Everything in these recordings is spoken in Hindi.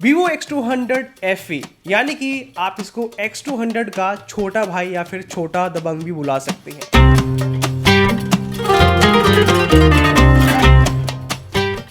Vivo X200 FE यानी कि आप इसको X200 का छोटा भाई या फिर छोटा दबंग भी बुला सकते हैं।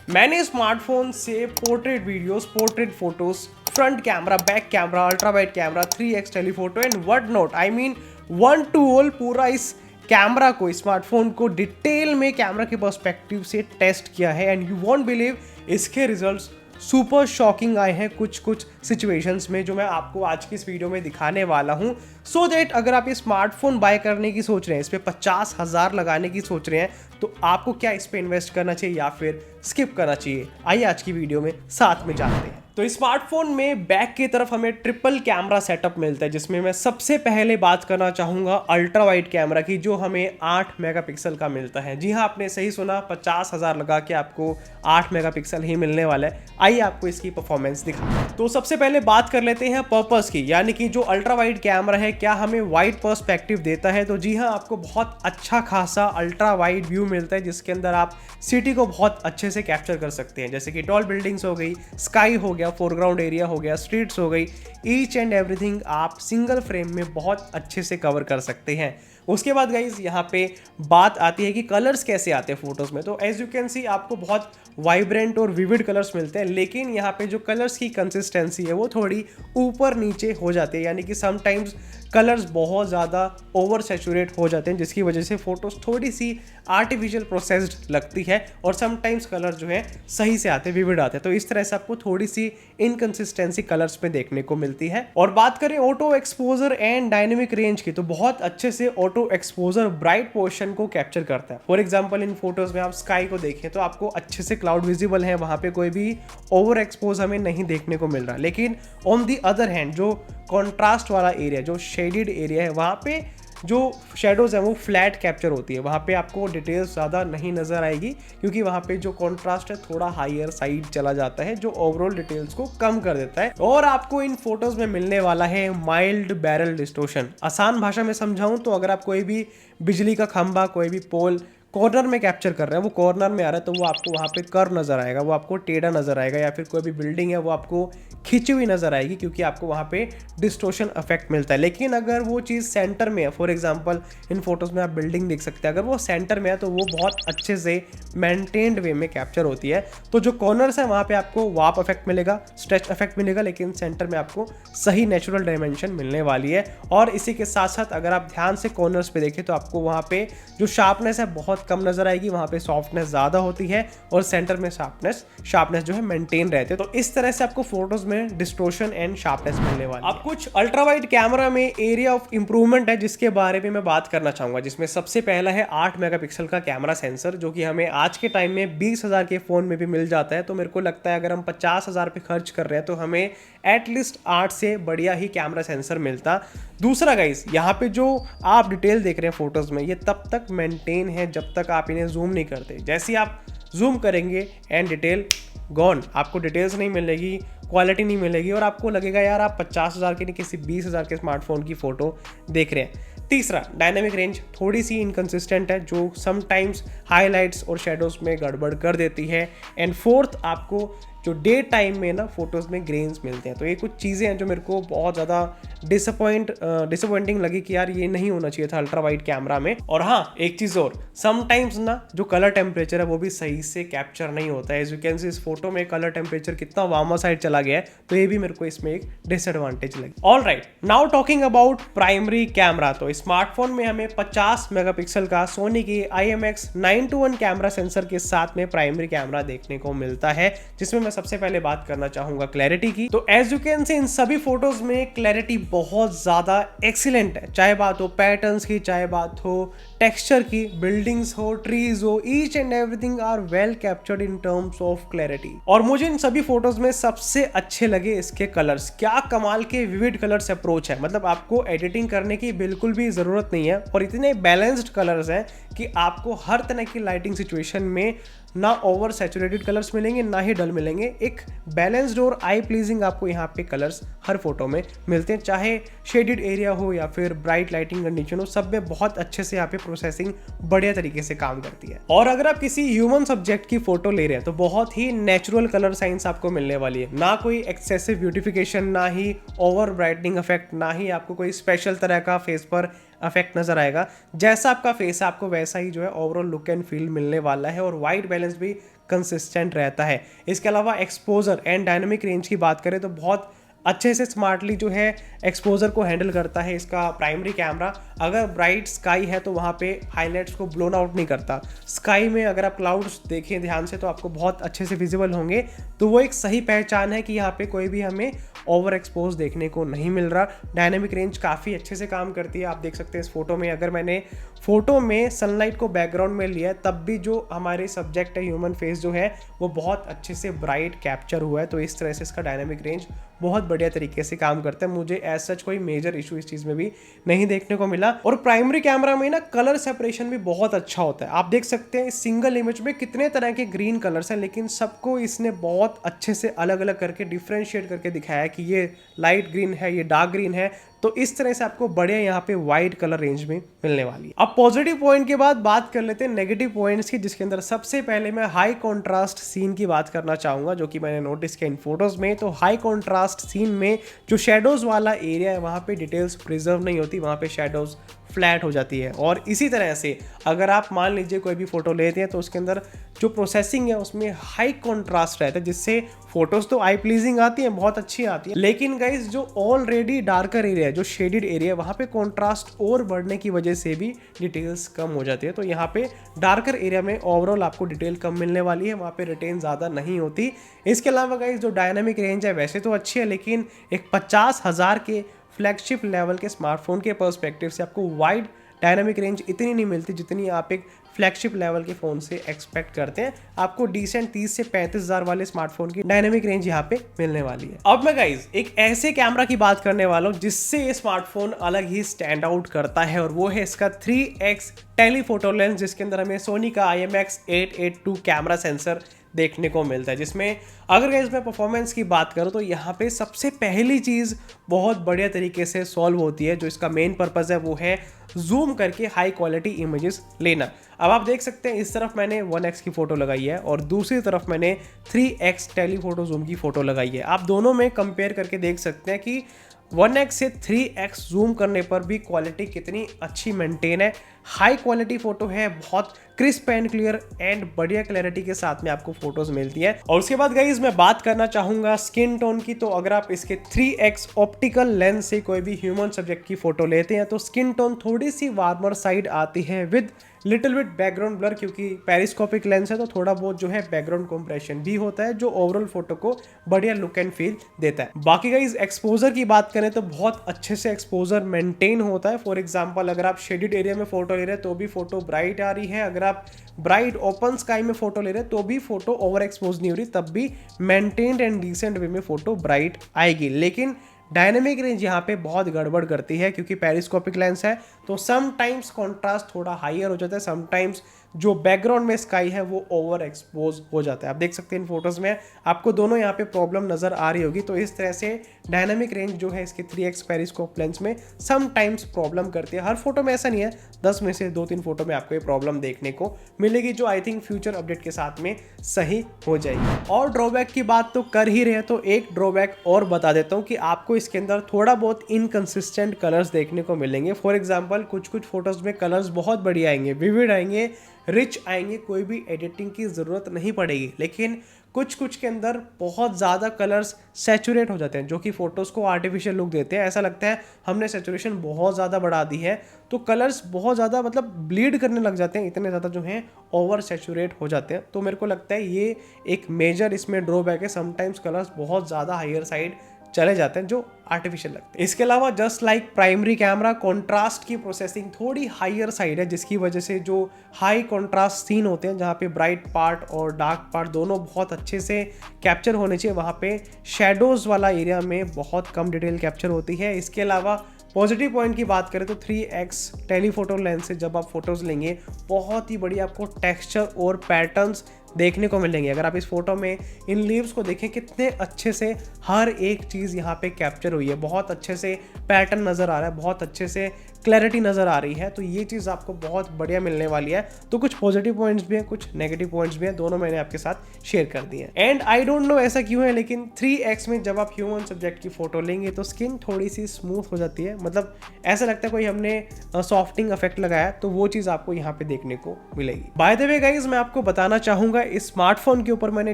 मैंने स्मार्टफोन से portrait videos, portrait photos, front camera, back camera, ultra wide camera, 3x telephoto and what not, I mean one two all पूरा इस कैमरा को, स्मार्टफोन को डिटेल में कैमरा के पर्सपेक्टिव से टेस्ट किया है एंड यू वॉन्ट बिलीव इसके रिजल्ट्स सुपर शॉकिंग आए हैं कुछ सिचुएशंस में, जो मैं आपको आज की इस वीडियो में दिखाने वाला हूं। सो दैट अगर आप ये स्मार्टफोन बाय करने की सोच रहे हैं, इस पे 50,000 लगाने की सोच रहे हैं, तो आपको क्या इस पे इन्वेस्ट करना चाहिए या फिर स्किप करना चाहिए, आइए आज की वीडियो में साथ में जानते हैं। तो इस स्मार्टफोन में बैक की तरफ हमें ट्रिपल कैमरा सेटअप मिलता है, जिसमें मैं सबसे पहले बात करना चाहूंगा अल्ट्रा वाइड कैमरा की, जो हमें 8 मेगापिक्सल का मिलता है। जी हाँ, आपने सही सुना, 50,000 लगा के आपको 8 मेगापिक्सल ही मिलने वाला है। आइए आपको इसकी परफॉर्मेंस दिखा। तो सबसे पहले बात कर लेते हैं पर्पस की, यानी कि जो अल्ट्रा वाइड कैमरा है क्या हमें वाइड पर्सपेक्टिव देता है। तो जी हाँ, आपको बहुत अच्छा खासा अल्ट्रा वाइड व्यू मिलता है, जिसके अंदर आप सिटी को बहुत अच्छे से कैप्चर कर सकते हैं, जैसे कि टॉल बिल्डिंग्स हो गई, स्काई हो गया, फोरग्राउंड एरिया हो गया, स्ट्रीट्स हो गई, ईच एंड एवरीथिंग आप सिंगल फ्रेम में बहुत अच्छे से कवर कर सकते हैं। उसके बाद गाइज यहाँ पे बात आती है कि कलर्स कैसे आते हैं फोटोज में। तो एज यू कैन सी आपको बहुत वाइब्रेंट और विविड कलर्स मिलते हैं, लेकिन यहाँ पे जो कलर्स की कंसिस्टेंसी है वो थोड़ी ऊपर नीचे हो जाती है, यानी कि समटाइम्स कलर्स बहुत ज़्यादा ओवर सैचुरेट हो जाते हैं, जिसकी वजह से फोटोज थोड़ी सी आर्टिफिशियल प्रोसेस्ड लगती है और समटाइम्स कलर जो है सही से आते हैं, विविड आते हैं। तो इस तरह से आपको थोड़ी सी इनकंसिस्टेंसी कलर्स में देखने को मिलती है। और बात करें auto exposure and dynamic range की, तो बहुत अच्छे से ऑटो एक्सपोजर ब्राइट पोर्शन को कैप्चर करता है। फॉर एग्जांपल इन फोटोज में आप स्काई को देखें तो आपको अच्छे से क्लाउड विजिबल है, वहां पे कोई भी ओवर एक्सपोज हमें नहीं देखने को मिल रहा। लेकिन ऑन दी अदर हैंड जो कॉन्ट्रास्ट वाला एरिया, जो शेडेड एरिया है, वहां पे जो शेडोज है वो फ्लैट कैप्चर होती है, वहाँ पे आपको डिटेल्स ज़्यादा नहीं नज़र आएगी, क्योंकि वहाँ पे जो कॉन्ट्रास्ट है थोड़ा हायर साइड चला जाता है, जो ओवरऑल डिटेल्स को कम कर देता है। और आपको इन फोटोज में मिलने वाला है माइल्ड बैरल डिस्टोर्शन। आसान भाषा में समझाऊं तो अगर आप कोई भी बिजली का खंभा, कोई भी पोल कॉर्नर में कैप्चर कर रहे हैं, वो कॉर्नर में आ रहा है, तो वो आपको वहाँ पे कर्व नजर आएगा, वो आपको टेढ़ा नजर आएगा, या फिर कोई भी बिल्डिंग है वो आपको खिंची हुई नजर आएगी, क्योंकि आपको वहाँ पे डिस्टोर्शन इफेक्ट मिलता है। लेकिन अगर वो चीज़ सेंटर में है, फॉर एग्जांपल इन फोटोज में आप बिल्डिंग देख सकते हैं, अगर वो सेंटर में है तो वो बहुत अच्छे से मेंटेन्ड वे में कैप्चर होती है। तो जो कॉर्नर्स है वहाँ पे आपको वार्प इफेक्ट मिलेगा, स्ट्रेच इफेक्ट मिलेगा, लेकिन सेंटर में आपको सही नेचुरल डायमेंशन मिलने वाली है। और इसी के साथ साथ अगर आप ध्यान से कॉर्नर्स पे देखें तो आपको वहाँ पे जो शार्पनेस है बहुत कम नजर आएगी, वहां पे सॉफ्टनेस ज्यादा होती है और सेंटर में शार्पनेस जो है मेंटेन रहते हैं। तो इस तरह से आपको फोटोज में डिस्टोर्शन एंड शार्पनेस मिलने वाली है। अब कुछ अल्ट्रा वाइड कैमरा में एरिया ऑफ इंप्रूवमेंट है, जिसके बारे में मैं बात करना चाहूंगा, जिसमें सबसे पहला है 8 मेगापिक्सल का कैमरा सेंसर, जो कि हमें आज के टाइम में 20,000 के फोन में भी मिल जाता है। तो मेरे को लगता है अगर हम 50,000 पे खर्च कर रहे हैं तो हमें एटलीस्ट 8 से बढ़िया ही कैमरा सेंसर मिलता। दूसरा गाइस, यहाँ पे जो आप डिटेल देख रहे हैं फोटोज में, ये तब तक मेंटेन है जब तक आप इन्हें जूम नहीं करते। जैसे आप जूम करेंगे एंड डिटेल गॉन, आपको डिटेल्स नहीं मिलेगी, क्वालिटी नहीं मिलेगी, और आपको लगेगा यार आप 50,000 के नहीं किसी 20,000 के स्मार्टफोन की फोटो देख रहे हैं। तीसरा, डायनामिक रेंज थोड़ी सी इनकंसिस्टेंट है, जो समटाइम्स हाईलाइट्स और शेडोज में गड़बड़ कर देती है। एंड फोर्थ, आपको जो डे टाइम में ना फोटोज में ग्रेन्स मिलते हैं। तो ये कुछ चीज़ें हैं जो मेरे को बहुत ज़्यादा डिसअपॉइंटिंग लगी कि यार ये नहीं होना चाहिए था अल्ट्रा वाइड कैमरा में। और हाँ, एक चीज़ और, समटाइम्स ना जो कलर टेम्परेचर है वो भी सही से कैप्चर नहीं होता है। एज यू कैन सी इस फोटो में कलर टेम्परेचर कितना वार्मर साइड चला गया है, तो ये भी मेरे को इसमें एक डिसएडवांटेज लगी। All right, now talking about primary camera. तो स्मार्टफोन में हमें 50 मेगापिक्सल का सोनी की IMX921 कैमरा सेंसर के साथ में प्राइमरी कैमरा देखने को मिलता है, जिसमें सबसे पहले बात करना चाहूंगा क्लैरिटी की। तो एज यू कैन सी इन सभी फोटोज में क्लैरिटी बहुत ज्यादा एक्सीलेंट है, चाहे बात हो पैटर्न्स की, चाहे बात हो टेक्सचर की, बिल्डिंग्स हो, ट्रीज हो, each and everything are well captured in terms of clarity. और मुझे इन सभी फोटोज में सबसे अच्छे लगे इसके कलर्स। क्या कमाल के विविड कलर्स अप्रोच है, मतलब आपको एडिटिंग करने की बिल्कुल भी जरूरत नहीं है, और इतने बैलेंस्ड कलर्स हैं कि आपको हर तरह की लाइटिंग सिचुएशन में ना ओवर सैचुरेटेड कलर्स मिलेंगे ना ही डल मिलेंगे। एक बैलेंस्ड और आई प्लीजिंग आपको यहाँ पे कलर्स हर फोटो में मिलते हैं, चाहे शेडेड एरिया हो या फिर ब्राइट लाइटिंग कंडीशन हो, सब में बहुत अच्छे से यहाँ पे प्रोसेसिंग बढ़िया तरीके से काम करती है। और अगर आप किसी ह्यूमन सब्जेक्ट की फोटो ले रहे हैं तो बहुत ही नेचुरल कलर साइंस आपको मिलने वाली है, ना कोई एक्सेसिव ब्यूटिफिकेशन, ना ही ओवर ब्राइटनिंग इफेक्ट, ना ही आपको कोई स्पेशल तरह का फेस पर इफेक्ट नजर आएगा। जैसा आपका फेस है आपको वैसा ही जो है ओवरऑल लुक एंड फील मिलने वाला है, और वाइट बैलेंस भी कंसिस्टेंट रहता है। इसके अलावा एक्सपोजर एंड डायनामिक रेंज की बात करें तो बहुत अच्छे से स्मार्टली जो है एक्सपोजर को हैंडल करता है इसका प्राइमरी कैमरा। अगर ब्राइट स्काई है तो वहाँ पे हाईलाइट्स को ब्लोन आउट नहीं करता। स्काई में अगर आप क्लाउड्स देखें ध्यान से तो आपको बहुत अच्छे से विजिबल होंगे, तो वो एक सही पहचान है कि यहाँ पे कोई भी हमें ओवर एक्सपोज देखने को नहीं मिल रहा। डायनामिक रेंज काफ़ी अच्छे से काम करती है। आप देख सकते हैं इस फोटो में, अगर मैंने फोटो में सनलाइट को बैकग्राउंड में लिया तब भी जो हमारे सब्जेक्ट है ह्यूमन फेस जो है वो बहुत अच्छे से ब्राइट कैप्चर हुआ है। तो इस तरह से इसका डायनामिक रेंज बहुत बढ़िया तरीके से काम करता है। मुझे एज सच कोई मेजर इशू इस चीज़ में भी नहीं देखने को मिला। और प्राइमरी कैमरा में ना कलर सेपरेशन भी बहुत अच्छा होता है। आप देख सकते हैं इस सिंगल इमेज में कितने तरह के ग्रीन कलर्स हैं, लेकिन सबको इसने बहुत अच्छे से अलग अलग करके डिफ्रेंशिएट करके दिखाया है कि ये लाइट ग्रीन है, ये डार्क ग्रीन है। तो इस तरह से आपको बढ़िया यहाँ पे वाइड कलर रेंज में मिलने वाली है। अब पॉजिटिव पॉइंट के बाद बात कर लेते हैं नेगेटिव पॉइंट्स की, जिसके अंदर सबसे पहले मैं हाई कॉन्ट्रास्ट सीन की बात करना चाहूंगा, जो कि मैंने नोटिस किया इन फोटोज में। तो हाई कॉन्ट्रास्ट सीन में जो शेडोज वाला एरिया है वहाँ पे डिटेल्स प्रिजर्व नहीं होती, वहाँ पे शेडोज फ्लैट हो जाती है। और इसी तरह से अगर आप मान लीजिए कोई भी फोटो लेते हैं तो उसके अंदर जो प्रोसेसिंग है उसमें हाई कॉन्ट्रास्ट रहता है, जिससे फोटोज तो आई प्लीजिंग आती हैं, बहुत अच्छी आती है, लेकिन गाइस जो ऑलरेडी डार्कर एरिया है, जो शेडेड एरिया है, वहाँ पे कॉन्ट्रास्ट और बढ़ने की वजह से भी डिटेल्स कम हो जाती है। तो यहाँ पे डार्कर एरिया में ओवरऑल आपको डिटेल कम मिलने वाली है, वहाँ पे रिटेन ज़्यादा नहीं होती। इसके अलावा गाइस जो डायनामिक रेंज है वैसे तो अच्छी है, लेकिन एक 50,000 के फ्लैगशिप लेवल के स्मार्टफोन के पर्सपेक्टिव से आपको वाइड डायनामिक रेंज इतनी नहीं मिलती जितनी आप एक फ्लैगशिप लेवल के फ़ोन से एक्सपेक्ट करते हैं। आपको डिसेंट 30 से 35,000 वाले स्मार्टफोन की डायनामिक रेंज यहाँ पे मिलने वाली है। अब मैं गाइज एक ऐसे कैमरा की बात करने वाला हूँ जिससे ये स्मार्टफोन अलग ही स्टैंड आउट करता है, और वो है इसका 3x टेलीफोटो लेंस, जिसके अंदर हमें सोनी का IMX882 कैमरा सेंसर देखने को मिलता है। जिसमें अगर गाइस मैं परफॉर्मेंस की बात करूं तो यहाँ पे सबसे पहली चीज़ बहुत बढ़िया तरीके से सॉल्व होती है। जो इसका मेन पर्पज़ है वो है जूम करके हाई क्वालिटी इमेजेस लेना। अब आप देख सकते हैं इस तरफ मैंने 1x की फ़ोटो लगाई है और दूसरी तरफ मैंने 3x टेलीफोटो जूम की फ़ोटो लगाई है। आप दोनों में कंपेयर करके देख सकते हैं कि 1x से 3x जूम करने पर भी क्वालिटी कितनी अच्छी मेंटेन है। हाई क्वालिटी फोटो है, बहुत क्रिस्प एंड क्लियर एंड बढ़िया क्लैरिटी के साथ में आपको फोटोज मिलती है। और उसके बाद गाइज मैं बात करना चाहूंगा स्किन टोन की। तो अगर आप इसके 3x ऑप्टिकल लेंस से कोई भी ह्यूमन सब्जेक्ट की फोटो लेते हैं तो स्किन टोन थोड़ी सी वार्मर साइड आती है with little bit background blur, क्योंकि पेरिस्कोपिक लेंस है तो थोड़ा बहुत जो है बैकग्राउंड कंप्रेशन भी होता है, जो ओवरऑल फोटो को बढ़िया लुक एंड फील देता है। बाकी गाइज एक्सपोजर की बात करें तो बहुत अच्छे से एक्सपोजर मेंटेन होता है। फॉर एग्जांपल अगर आप शेडेड एरिया में फोटो ले रहे हैं तो भी फोटो ब्राइट आ रही है, अगर आप ब्राइट ओपन स्काई में फोटो ले रहे हैं तो भी फोटो ओवर एक्सपोज नहीं हो रही, तब भी मेंटेन्ड एंड डिसेंट वे में फोटो ब्राइट आएगी। लेकिन डायनेमिक रेंज यहाँ पे बहुत गड़बड़ करती है, क्योंकि पेरिस्कोपिक लेंस है तो समटाइम्स कॉन्ट्रास्ट थोड़ा हाईयर हो जाता है, समटाइम्स जो बैकग्राउंड में स्काई है वो ओवर एक्सपोज हो जाता है। आप देख सकते हैं इन फोटोज़ में आपको दोनों यहाँ पे प्रॉब्लम नज़र आ रही होगी। तो इस तरह से डायनामिक रेंज जो है इसके 3x पेरिस्कोप लेंस में समटाइम्स प्रॉब्लम करती है। हर फोटो में ऐसा नहीं है, 10 में से 2-3 फोटो में आपको ये प्रॉब्लम देखने को मिलेगी, जो आई थिंक फ्यूचर अपडेट के साथ में सही हो जाएगी। और ड्रॉबैक की बात तो कर ही रहे हैं तो एक ड्रॉबैक और बता देता हूँ कि आपको इसके अंदर थोड़ा बहुत इनकंसिस्टेंट कलर्स देखने को मिलेंगे। फॉर एग्जाम्पल कुछ फोटोज़ में कलर्स बहुत बढ़िया आएंगे, विविड आएंगे, रिच आएंगे, कोई भी एडिटिंग की ज़रूरत नहीं पड़ेगी। लेकिन कुछ के अंदर बहुत ज़्यादा कलर्स सैचुरेट हो जाते हैं, जो कि फ़ोटोज़ को आर्टिफिशियल लुक देते हैं। ऐसा लगता है हमने सैचुरेशन बहुत ज़्यादा बढ़ा दी है, तो कलर्स बहुत ज़्यादा मतलब ब्लीड करने लग जाते हैं, इतने ज़्यादा जो हैं ओवर सैचुरेट हो जाते हैं। तो मेरे को लगता है ये एक मेजर इसमें ड्रॉबैक है। समटाइम्स कलर्स बहुत ज़्यादा हायर साइड चले जाते हैं जो आर्टिफिशियल लगते हैं। इसके अलावा just like primary camera, contrast की प्रोसेसिंग थोड़ी हाईयर साइड है, जिसकी वजह से जो हाई कॉन्ट्रास्ट सीन होते हैं जहाँ पे ब्राइट पार्ट और डार्क पार्ट दोनों बहुत अच्छे से कैप्चर होने चाहिए, वहाँ पे शेडोज़ वाला एरिया में बहुत कम डिटेल कैप्चर होती है। इसके अलावा पॉजिटिव पॉइंट की बात करें तो 3x टेलीफोटो लेंस से जब आप फोटोज़ लेंगे बहुत ही बढ़िया आपको टेक्सचर और पैटर्न्स देखने को मिलेंगे। अगर आप इस फोटो में इन लीव्स को देखें, कितने अच्छे से हर एक चीज़ यहाँ पे कैप्चर हुई है, बहुत अच्छे से पैटर्न नज़र आ रहा है, बहुत अच्छे से क्लैरिटी नज़र आ रही है। तो ये चीज़ आपको बहुत बढ़िया मिलने वाली है। तो कुछ पॉजिटिव पॉइंट्स भी हैं, कुछ नेगेटिव पॉइंट्स भी हैं, दोनों मैंने आपके साथ शेयर कर दिए हैं। एंड आई डोंट नो ऐसा क्यों है, लेकिन 3x में जब आप ह्यूमन सब्जेक्ट की फोटो लेंगे तो स्किन थोड़ी सी स्मूथ हो जाती है, मतलब ऐसा लगता है कोई हमने सॉफ्टिंग इफेक्ट लगाया, तो वो चीज़ आपको यहाँ पे देखने को मिलेगी। बाय द वे गाइज, मैं आपको बताना चाहूँगा, इस स्मार्टफोन के ऊपर मैंने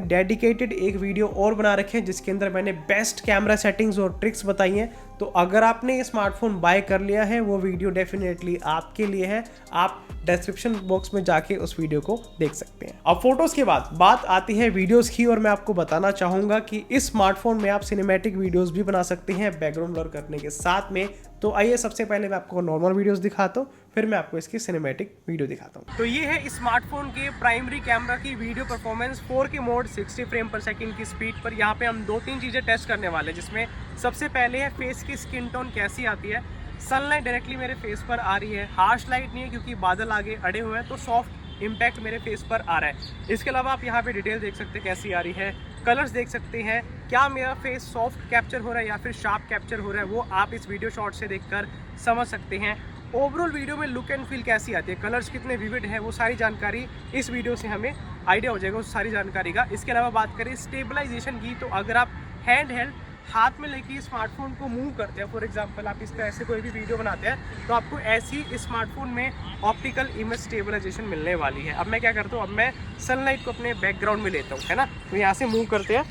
डेडिकेटेड एक वीडियो और बना रखे हैं, जिसके अंदर मैंने बेस्ट कैमरा सेटिंग्स और ट्रिक्स बताई हैं। तो अगर आपने ये स्मार्टफोन बाय कर लिया है, वो वीडियो डेफिनेटली आपके लिए है। आप डिस्क्रिप्शन बॉक्स में जाके उस वीडियो को देख सकते हैं। अब फोटोज के बाद बात आती है वीडियोस की, और मैं आपको बताना चाहूंगा कि इस स्मार्टफोन में आप सिनेमैटिक वीडियोस भी बना सकते हैं बैकग्राउंड ब्लर करने के साथ में। तो आइए सबसे पहले मैं आपको नॉर्मल वीडियोस दिखाता हूँ, फिर मैं आपको इसकी सिनेमैटिक वीडियो दिखाता हूँ। तो ये है स्मार्टफोन के प्राइमरी कैमरा की video performance 4K mode 60 frame पर सेकंड की स्पीड पर। यहाँ पे हम 2-3 चीज़ें टेस्ट करने वाले हैं, जिसमें सबसे पहले है फेस की स्किन टोन कैसी आती है। सनलाइट डायरेक्टली मेरे फेस पर आ रही है, हार्श लाइट नहीं है क्योंकि बादल आगे अड़े हुए हैं, तो सॉफ्ट इम्पैक्ट मेरे फेस पर आ रहा है। इसके अलावा आप यहाँ पे डिटेल देख सकते हैं कैसी आ रही है, कलर्स देख सकते हैं, क्या मेरा फेस सॉफ्ट कैप्चर हो रहा है या फिर शार्प कैप्चर हो रहा है, वो आप इस वीडियो शॉट से देखकर समझ सकते हैं। ओवरऑल वीडियो में लुक एंड फील कैसी आती है, कलर्स कितने विविड है, वो सारी जानकारी इस वीडियो से हमें आइडिया हो जाएगा उस सारी जानकारी का। इसके अलावा बात करें स्टेबलाइजेशन की, तो अगर आप हैंड हेल्ड हाथ में लेके स्मार्टफोन को मूव करते हैं, फॉर एग्जांपल आप इस तरह से कोई भी वीडियो बनाते हैं, तो आपको ऐसी स्मार्टफोन में ऑप्टिकल इमेज स्टेबलाइजेशन मिलने वाली है। अब मैं क्या करता हूँ, अब मैं सनलाइट को अपने बैकग्राउंड में लेता हूँ, है ना, तो यहाँ से मूव करते हैं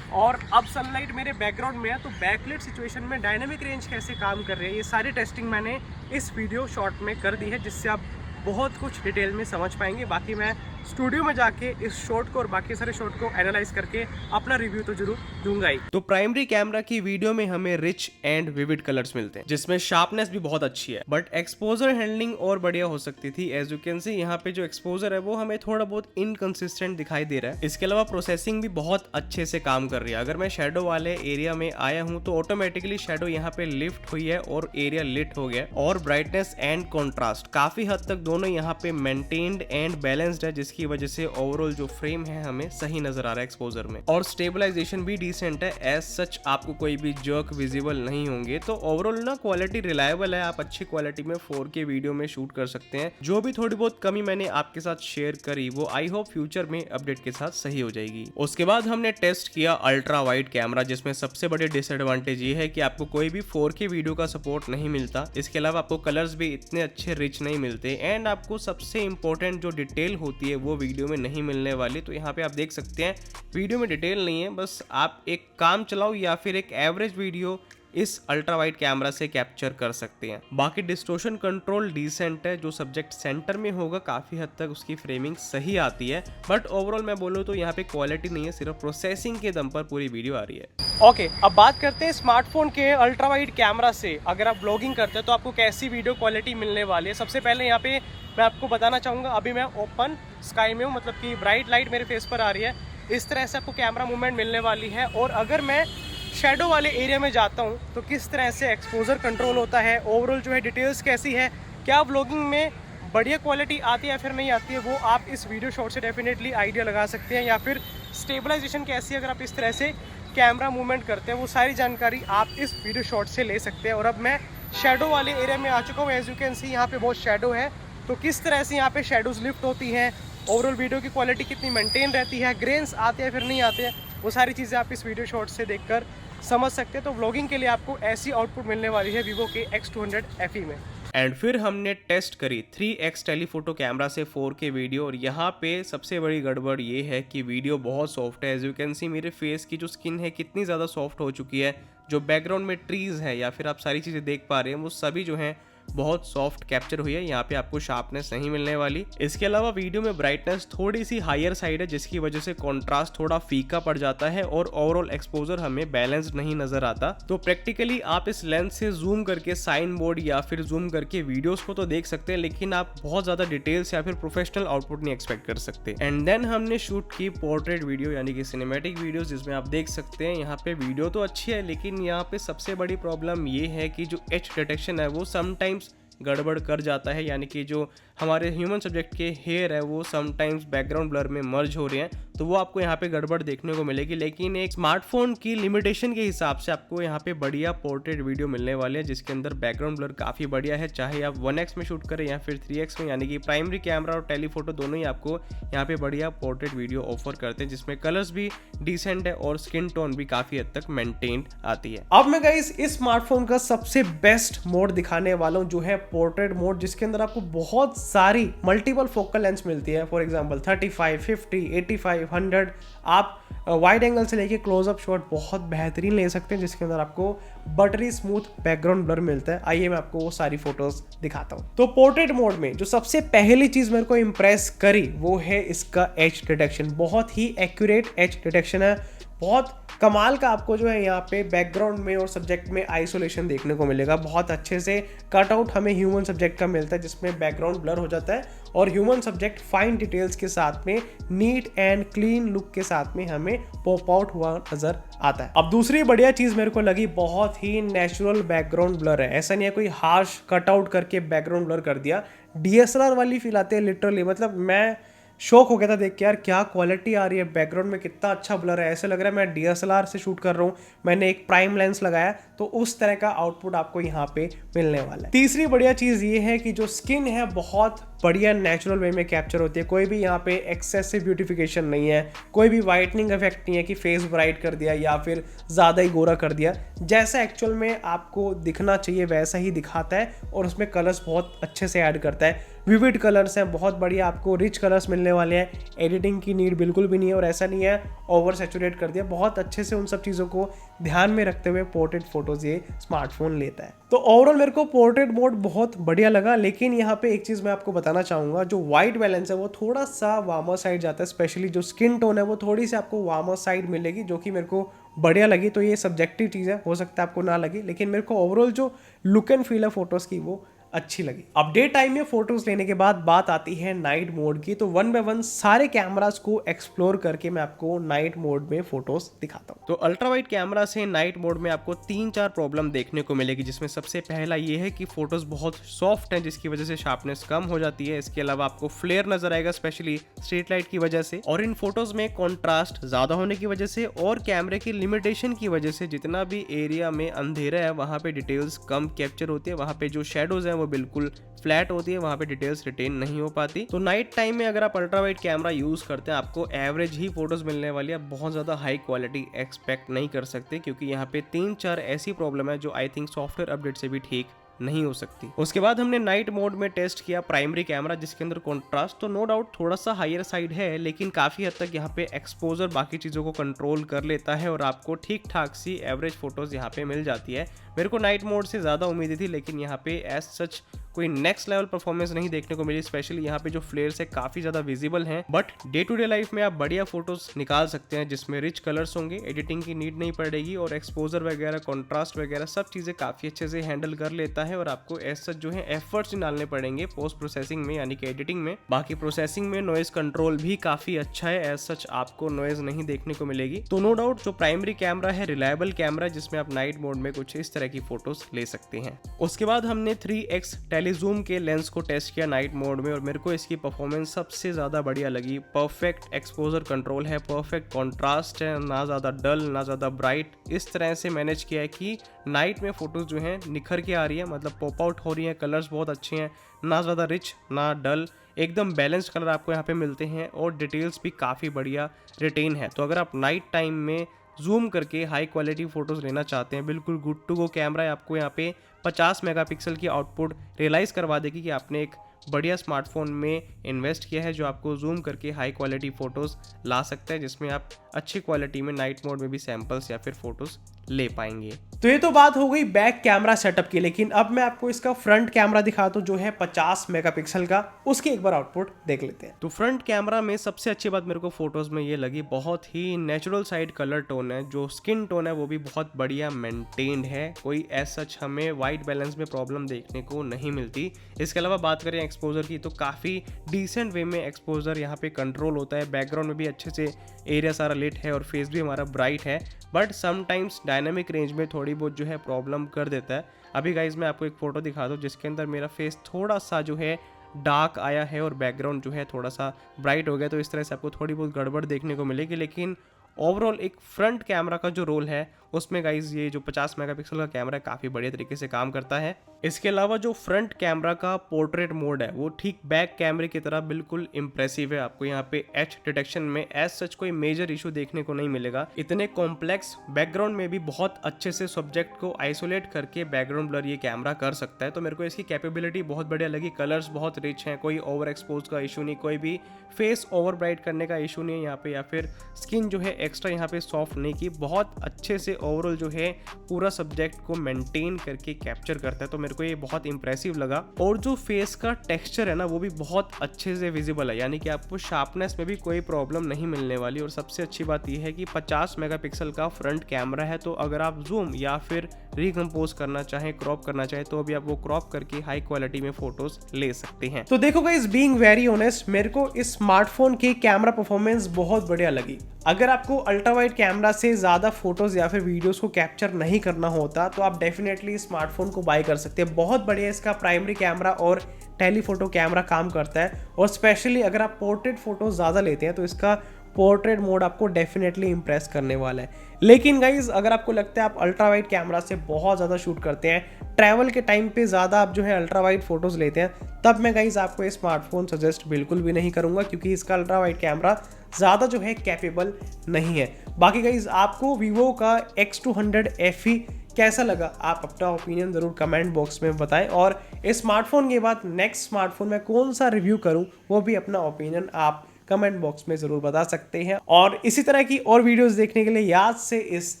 और अब सनलाइट मेरे बैकग्राउंड में है, तो बैकलाइट सिचुएशन में डायनामिक रेंज कैसे काम कर रही है, ये सारी टेस्टिंग मैंने इस वीडियो शॉट में कर दी है, जिससे आप बहुत कुछ डिटेल में समझ पाएंगे। बाकी मैं स्टूडियो में जाके इस शॉट को और बाकी सारे शॉट को एनालाइज करके अपना रिव्यू तो जरूर दूंगा ही। तो प्राइमरी कैमरा की वीडियो में हमें रिच एंड विविड कलर्स मिलते हैं, जिसमें शार्पनेस भी बहुत अच्छी है, बट एक्सपोजर हैंडलिंग और बढ़िया हो सकती थी। एज यू कैन सी यहाँ पे जो एक्सपोजर है वो हमें थोड़ा बहुत इनकंसिस्टेंट दिखाई दे रहा है। इसके अलावा प्रोसेसिंग भी बहुत अच्छे से काम कर रही है। अगर मैं शेडो वाले एरिया में आया हूँ तो ऑटोमेटिकली शेडो यहाँ पे लिफ्ट हुई है और एरिया लिट हो गया, और ब्राइटनेस एंड कॉन्ट्रास्ट काफी हद तक दोनों यहाँ पे मेंटेन्ड एंड बैलेंस्ड है, जिसकी वजह से ओवरऑल जो फ्रेम है हमें सही नजर आ रहा है एक्सपोजर में। और स्टेबलाइजेशन भी डिसेंट है, एज सच आपको कोई भी जर्क विजिबल नहीं होंगे। तो ओवरऑल ना क्वालिटी रिलायबल है, आप अच्छी क्वालिटी में 4K वीडियो में शूट कर सकते हैं। जो भी थोड़ी बहुत कमी मैंने आपके साथ शेयर करी, वो आई होप फ्यूचर में अपडेट के साथ सही हो जाएगी। उसके बाद हमने टेस्ट किया अल्ट्रा वाइड कैमरा, जिसमें सबसे बड़े डिसएडवांटेज ये है कि आपको कोई भी 4K वीडियो का सपोर्ट नहीं मिलता। इसके अलावा आपको कलर्स भी इतने अच्छे रिच नहीं मिलते, एंड आपको सबसे इंपॉर्टेंट जो डिटेल होती है वो वीडियो में नहीं मिलने वाली। तो यहाँ पे आप देख सकते हैं वीडियो में डिटेल नहीं है, बस आप एक काम चलाओ या फिर एक एवरेज वीडियो इस अल्ट्रा वाइड कैमरा से कैप्चर कर सकते हैं। बाकी डिस्टोर्शन कंट्रोल डिसेंट है, जो सब्जेक्ट सेंटर में होगा काफी हद तक उसकी फ्रेमिंग सही आती है, बट ओवरऑल मैं बोलूँ तो यहाँ पे क्वालिटी नहीं है, सिर्फ प्रोसेसिंग के दम पर पूरी वीडियो आ रही है। ओके, अब बात करते हैं स्मार्टफोन के अल्ट्रा वाइड कैमरा से अगर आप ब्लॉगिंग करते हैं तो आपको कैसी वीडियो क्वालिटी मिलने वाली है। सबसे पहले यहाँ पे मैं आपको बताना चाहूँगा, अभी मैं ओपन स्काई में हूँ, मतलब कि ब्राइट लाइट मेरे फेस पर आ रही है, इस तरह से आपको कैमरा मूवमेंट मिलने वाली है। और अगर मैं शेडो वाले एरिया में जाता हूँ तो किस तरह से एक्सपोजर कंट्रोल होता है, ओवरऑल जो है डिटेल्स कैसी है, क्या व्लॉगिंग में बढ़िया क्वालिटी आती है या फिर नहीं आती है, वो आप इस वीडियो शॉट से डेफिनेटली आइडिया लगा सकते हैं। या फिर स्टेबलाइजेशन कैसी है अगर आप इस तरह से कैमरा मूवमेंट करते हैं, वो सारी जानकारी आप इस वीडियो शॉट से ले सकते हैं। और अब मैं शेडो वाले एरिया में आ चुका हूँ, एज यू कैन सी यहाँ पे बहुत शेडो है, तो किस तरह से यहाँ पे शेडोज लिफ्ट होती हैं, ओवरऑल वीडियो की क्वालिटी कितनी मेंटेन रहती है, ग्रेन्स आते हैं फिर नहीं आते हैं, वो सारी चीज़ें आप इस वीडियो शॉट से देखकर समझ सकते हैं। तो व्लॉगिंग के लिए आपको ऐसी आउटपुट मिलने वाली है वीवो के X200 FE में। एंड फिर हमने टेस्ट करी 3x टेलीफोटो कैमरा से 4K वीडियो, और यहाँ पे सबसे बड़ी गड़बड़ ये है कि वीडियो बहुत सॉफ्ट है। एज यू कैन सी मेरे फेस की जो स्किन है कितनी ज़्यादा सॉफ्ट हो चुकी है, जो बैकग्राउंड में ट्रीज है या फिर आप सारी चीज़ें देख पा रहे हैं वो सभी जो हैं बहुत सॉफ्ट कैप्चर हुई है, यहाँ पे आपको शार्पनेस नहीं मिलने वाली। इसके अलावा वीडियो में ब्राइटनेस थोड़ी सी हायर साइड है, जिसकी वजह से कॉन्ट्रास्ट थोड़ा फीका पड़ जाता है और ओवरऑल एक्सपोजर हमें बैलेंस्ड नहीं नजर आता। तो प्रैक्टिकली आप इस लेंस से जूम करके साइन बोर्ड या फिर जूम करके वीडियोस को तो देख सकते हैं, लेकिन आप बहुत ज्यादा डिटेल्स या फिर प्रोफेशनल आउटपुट नहीं एक्सपेक्ट कर सकते। एंड देन हमने शूट की पोर्ट्रेट वीडियो यानी कि सिनेमैटिक वीडियो, जिसमें आप देख सकते हैं यहाँ पे वीडियो तो अच्छी है, लेकिन यहाँ पे सबसे बड़ी प्रॉब्लम ये है कि जो एच डिटेक्शन है वो समटाइम्स गड़बड़ कर जाता है, यानी कि जो हमारे ह्यूमन सब्जेक्ट के हेयर है वो समटाइम्स बैकग्राउंड ब्लर में मर्ज हो रहे हैं, तो वो आपको यहाँ पे गड़बड़ देखने को मिलेगी। लेकिन एक स्मार्टफोन की लिमिटेशन के हिसाब से आपको यहाँ पे बढ़िया पोर्ट्रेट वीडियो मिलने वाले हैं, जिसके अंदर बैकग्राउंड ब्लर काफ़ी बढ़िया है, चाहे आप 1x में शूट करें या फिर 3x में, यानी कि प्राइमरी कैमरा और टेलीफोटो दोनों ही आपको यहाँ पे बढ़िया पोर्ट्रेट वीडियो ऑफर करते हैं, जिसमें कलर्स भी डिसेंट है और स्किन टोन भी काफ़ी हद तक मेंटेन आती है। अब मैं गाइस इस स्मार्टफोन का सबसे बेस्ट मोड दिखाने वाला हूँ, जो है पोर्ट्रेट मोड, जिसके अंदर आपको बहुत सारी मल्टीपल फोकल लेंस मिलती है। फॉर एग्जांपल 35, 50, 85, 100 आप वाइड एंगल से लेके क्लोजअप शॉट बहुत बेहतरीन ले सकते हैं, जिसके अंदर आपको बटरी स्मूथ बैकग्राउंड ब्लर मिलता है। आइए मैं आपको वो सारी फोटोज दिखाता हूँ। तो पोर्ट्रेट मोड में जो सबसे पहली चीज मेरे को इंप्रेस करी वो है इसका एज डिटेक्शन। बहुत ही एक्यूरेट एज डिटेक्शन है, बहुत कमाल का आपको जो है यहाँ पे बैकग्राउंड में और सब्जेक्ट में आइसोलेशन देखने को मिलेगा। बहुत अच्छे से कटआउट हमें ह्यूमन सब्जेक्ट का मिलता है, जिसमें बैकग्राउंड ब्लर हो जाता है और ह्यूमन सब्जेक्ट फाइन डिटेल्स के साथ में नीट एंड क्लीन लुक के साथ में हमें पॉप आउट हुआ नजर आता है। अब दूसरी बढ़िया चीज मेरे को लगी, बहुत ही नेचुरल बैकग्राउंड ब्लर है। ऐसा नहीं है कोई हार्श कटआउट करके बैकग्राउंड ब्लर कर दिया, DSLR वाली फील आती है लिटरली। मतलब मैं शौक हो गया था देख के, यार क्या क्वालिटी आ रही है, बैकग्राउंड में कितना अच्छा ब्लर है, ऐसे लग रहा है मैं DSLR से शूट कर रहा हूँ, मैंने एक प्राइम लेंस लगाया, तो उस तरह का आउटपुट आपको यहाँ पे मिलने वाला है। तीसरी बढ़िया चीज़ ये है कि जो स्किन है बहुत बढ़िया नेचुरल वे में कैप्चर होती है। कोई भी यहाँ पे एक्सेसिव ब्यूटिफिकेशन नहीं है, कोई भी वाइटनिंग इफेक्ट नहीं है कि फेस ब्राइट कर दिया या फिर ज़्यादा ही गोरा कर दिया। जैसा एक्चुअल में आपको दिखना चाहिए वैसा ही दिखाता है और उसमें कलर्स बहुत अच्छे से ऐड करता है। विविड कलर्स हैं, बहुत बढ़िया आपको रिच कलर्स मिलने वाले हैं, एडिटिंग की नीड बिल्कुल भी नहीं है और ऐसा नहीं है ओवर सैचुरेट कर दिया। बहुत अच्छे से उन सब चीज़ों को ध्यान में रखते हुए पोर्ट्रेट फोटोज ये स्मार्टफोन लेता है। तो ओवरऑल मेरे को पोर्ट्रेट मोड बहुत बढ़िया लगा। लेकिन यहाँ पे एक चीज़ मैं आपको बताना चाहूँगा, जो वाइट बैलेंस है वो थोड़ा सा वार्मर साइड जाता है, स्पेशली जो स्किन टोन है वो थोड़ी सी आपको वार्मर साइड मिलेगी, जो कि मेरे को बढ़िया लगी। तो ये सब्जेक्टिव चीज़ है, हो सकता है आपको ना लगे, लेकिन मेरे को ओवरऑल जो लुक एंड फील है फोटोज़ की वो अच्छी लगी। अब डे टाइम में फोटोज लेने के बाद बात आती है नाइट मोड की। तो वन बाय वन सारे कैमरास को एक्सप्लोर करके मैं आपको नाइट मोड में फोटोज दिखाता हूँ। तो अल्ट्रा वाइड कैमरा से नाइट मोड में आपको 3-4 प्रॉब्लम देखने को मिलेगी, जिसमें सबसे पहला ये है कि फोटोज बहुत सॉफ्ट हैं, जिसकी वजह से शार्पनेस कम हो जाती है। इसके अलावा आपको फ्लेयर नजर आएगा, स्पेशली स्ट्रीट लाइट की वजह से, और इन फोटोज में कॉन्ट्रास्ट ज्यादा होने की वजह से और कैमरे की लिमिटेशन की वजह से जितना भी एरिया में अंधेरा है वहां पे डिटेल्स कम कैप्चर होती है, वहां पे जो शेडोज है वो बिल्कुल फ्लैट होती है, वहां पे डिटेल्स रिटेन नहीं हो पाती। तो नाइट टाइम में अगर आप अल्ट्रा वाइड कैमरा यूज करते हैं आपको एवरेज ही फोटोज मिलने वाली है, बहुत ज्यादा हाई क्वालिटी एक्सपेक्ट नहीं कर सकते, क्योंकि यहाँ पे 3-4 ऐसी प्रॉब्लम है जो आई थिंक सॉफ्टवेयर अपडेट से भी ठीक नहीं हो सकती। उसके बाद हमने नाइट मोड में टेस्ट किया प्राइमरी कैमरा, जिसके अंदर कॉन्ट्रास्ट तो नो डाउट थोड़ा सा हायर साइड है, लेकिन काफी हद तक यहाँ पे एक्सपोजर बाकी चीजों को कंट्रोल कर लेता है और आपको ठीक ठाक सी एवरेज फोटोज यहाँ पे मिल जाती है। मेरे को नाइट मोड से ज्यादा उम्मीद थी, लेकिन यहाँ पे एज सच कोई नेक्स्ट लेवल परफॉर्मेंस नहीं देखने को मिली। स्पेशली यहाँ पे जो फ्लेयर्स है काफी ज्यादा विजिबल हैं, but day to day life में आप बढ़िया फोटोज निकाल सकते हैं जिसमें रिच कलर्स होंगे, एडिटिंग की नीड नहीं पड़ेगी और एक्सपोजर वगैरह कॉन्ट्रास्ट वगैरह सब चीजें काफी अच्छे से हैंडल कर लेता है और आपको एज सच जो है एफर्ट्स डालने पड़ेंगे पोस्ट प्रोसेसिंग में, यानी कि एडिटिंग में। बाकी प्रोसेसिंग में नॉइज कंट्रोल भी काफी अच्छा है, एज सच आपको नॉइज नहीं देखने को मिलेगी। तो नो डाउट जो प्राइमरी कैमरा है रिलायबल कैमरा, जिसमें आप नाइट मोड में कुछ इस तरह की फोटोज ले सकते हैं। उसके बाद हमने 3x टेलीजूम के लेंस को टेस्ट किया नाइट मोड में और मेरे को इसकी परफॉर्मेंस सबसे ज़्यादा बढ़िया लगी। परफेक्ट एक्सपोजर कंट्रोल है, परफेक्ट कॉन्ट्रास्ट है, ना ज़्यादा डल ना ज़्यादा ब्राइट, इस तरह से मैनेज किया है कि नाइट में फोटोज जो हैं निखर के आ रही है, मतलब पॉप आउट हो रही है, कलर्स बहुत अच्छे हैं, ना ज़्यादा रिच ना डल, एकदम बैलेंस्ड कलर आपको यहाँ पे मिलते हैं और डिटेल्स भी काफ़ी बढ़िया रिटेन है। तो अगर आप नाइट टाइम में जूम करके हाई क्वालिटी फोटोज लेना चाहते हैं, बिल्कुल गुड टू गो कैमरा है। आपको यहाँ पे 50 मेगापिक्सल की आउटपुट रियलाइज़ करवा देगी कि आपने एक बढ़िया स्मार्टफोन में इन्वेस्ट किया है जो आपको जूम करके हाई क्वालिटी फोटोज़ ला सकता है, जिसमें आप अच्छी क्वालिटी में नाइट मोड में भी सैंपल्स या फिर फोटोज़ ले पाएंगे। तो ये तो बात हो गई बैक कैमरा सेटअप की, लेकिन अब मैं आपको इसका फ्रंट कैमरा दिखाता हूँ जो है 50 मेगापिक्सल का, उसकी एक बार आउटपुट देख लेते हैं। तो फ्रंट कैमरा में सबसे अच्छी बात मेरे को फोटोज में ये लगी, बहुत ही नेचुरल साइड कलर टोन है, जो स्किन टोन है वो भी बहुत बढ़िया मेंटेन्ड है, कोई एज सच हमें वाइट बैलेंस में प्रॉब्लम देखने को नहीं मिलती। इसके अलावा बात करें एक्सपोजर की तो काफ़ी डिसेंट वे में एक्सपोजर यहाँ पे कंट्रोल होता है, बैकग्राउंड में भी अच्छे से एरिया सारा लिट है और फेस भी हमारा ब्राइट है, बट समटाइम्स डायनेमिक रेंज में थोड़ी बहुत जो है प्रॉब्लम कर देता है। अभी गाइज मैं आपको एक फ़ोटो दिखा दूँ जिसके अंदर मेरा फेस थोड़ा सा जो है डार्क आया है और बैकग्राउंड जो है थोड़ा सा ब्राइट हो गया, तो इस तरह से आपको थोड़ी बहुत गड़बड़ देखने को मिलेगी। लेकिन ओवरऑल एक फ्रंट कैमरा का जो रोल है उसमें गाइज ये जो 50 मेगापिक्सल का कैमरा है काफ़ी बढ़िया तरीके से काम करता है। इसके अलावा जो फ्रंट कैमरा का पोर्ट्रेट मोड है वो ठीक बैक कैमरे की तरह बिल्कुल इंप्रेसिव है। आपको यहाँ पे एच डिटेक्शन में एज सच कोई मेजर इशू देखने को नहीं मिलेगा। इतने कॉम्प्लेक्स बैकग्राउंड में भी बहुत अच्छे से सब्जेक्ट को आइसोलेट करके बैकग्राउंड ब्लर ये कैमरा कर सकता है। तो मेरे को इसकी कैपेबिलिटी बहुत बढ़िया लगी। कलर्स बहुत रिच हैं, कोई ओवर एक्सपोज का इशू नहीं, कोई भी फेस ओवर ब्राइट करने का इशू नहीं है यहाँ पे, या फिर स्किन जो है एक्स्ट्रा यहाँ पे सॉफ्ट नहीं की। बहुत अच्छे से ओवरऑल जो है पूरा सब्जेक्ट को मेंटेन करके कैप्चर करता है। तो मेरे को ये बहुत इंप्रेसिव लगा। और जो फेस का टेक्सचर है ना वो भी बहुत अच्छे से विजिबल है, यानी कि आपको शार्पनेस में भी कोई प्रॉब्लम नहीं मिलने वाली। और सबसे अच्छी बात यह है कि 50 मेगापिक्सल का फ्रंट कैमरा है, तो अगर आप जूम या फिर रिकम्पोज करना चाहें, क्रॉप करना चाहें, तो अभी आप वो क्रॉप करके हाई क्वालिटी में फोटोज ले सकते हैं। तो देखो गाइस, बीइंग वेरी ऑनेस्ट, मेरे को इस स्मार्टफोन की कैमरा परफॉर्मेंस बहुत बढ़िया लगी। अगर आपको अल्ट्रा वाइड कैमरा से ज़्यादा फोटोज़ या फिर वीडियोस को कैप्चर नहीं करना होता तो आप डेफिनेटली स्मार्टफोन को बाय कर सकते हैं। बहुत बढ़िया इसका प्राइमरी कैमरा और टेलीफोटो कैमरा काम करता है। और स्पेशली अगर आप पोर्ट्रेट फोटो ज़्यादा लेते हैं तो इसका पोर्ट्रेट मोड आपको डेफिनेटली इंप्रेस करने वाला है। लेकिन गाइज, अगर आपको लगता है आप अल्ट्रा वाइड कैमरा से बहुत ज़्यादा शूट करते हैं, ट्रैवल के टाइम पे ज़्यादा आप जो है अल्ट्रा वाइड फोटोज़ लेते हैं, तब मैं गाइज आपको ये स्मार्टफोन सजेस्ट बिल्कुल भी नहीं करूँगा, क्योंकि इसका अल्ट्रा वाइड कैमरा ज़्यादा जो है कैपेबल नहीं है। बाकी गाइज, आपको वीवो का X200 FE कैसा लगा, आप अपना ओपिनियन ज़रूर कमेंट बॉक्स में बताएं। और इस स्मार्टफोन के बाद नेक्स्ट स्मार्टफोन में कौन सा रिव्यू करूं वो भी अपना ओपिनियन आप कमेंट बॉक्स में ज़रूर बता सकते हैं। और इसी तरह की और वीडियोस देखने के लिए याद से इस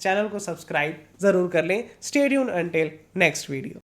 चैनल को सब्सक्राइब ज़रूर कर लें। Stay tuned until next video.